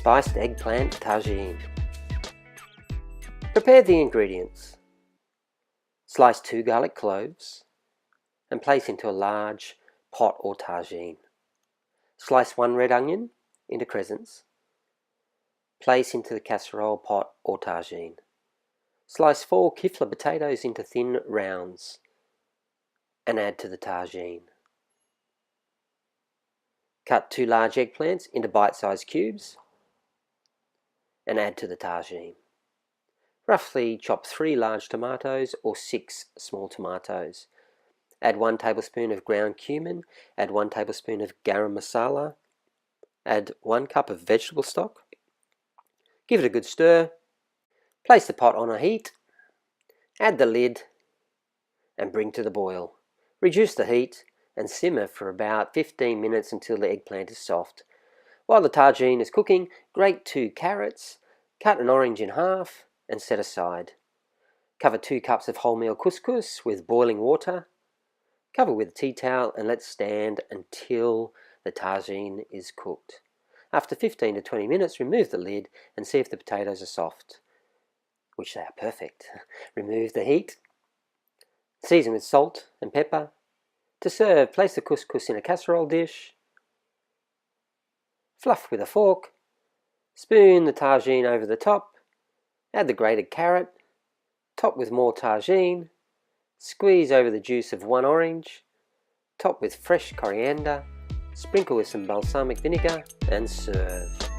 Spiced Eggplant Tagine. Prepare the ingredients. Slice 2 garlic cloves and place into a large pot or tagine. Slice 1 red onion into crescents. Place into the casserole pot or tagine. Slice 4 kipfler potatoes into thin rounds and add to the tagine. Cut 2 large eggplants into bite-sized cubes and add to the tagine. Roughly chop 3 large tomatoes or 6 small tomatoes. Add 1 tablespoon of ground cumin, add 1 tablespoon of garam masala, add 1 cup of vegetable stock. Give it a good stir. Place the pot on a heat, add the lid and bring to the boil. Reduce the heat and simmer for about 15 minutes until the eggplant is soft. While the tagine is cooking, grate 2 carrots, cut an orange in half and set aside. Cover 2 cups of wholemeal couscous with boiling water. Cover with a tea towel and let stand until the tagine is cooked. After 15 to 20 minutes, remove the lid and see if the potatoes are soft, which they are perfect. Remove the heat. Season with salt and pepper. To serve, place the couscous in a casserole dish. Fluff with a fork. Spoon the tagine over the top. Add the grated carrot. Top with more tagine. Squeeze over the juice of 1 orange. Top with fresh coriander. Sprinkle with some balsamic vinegar and serve.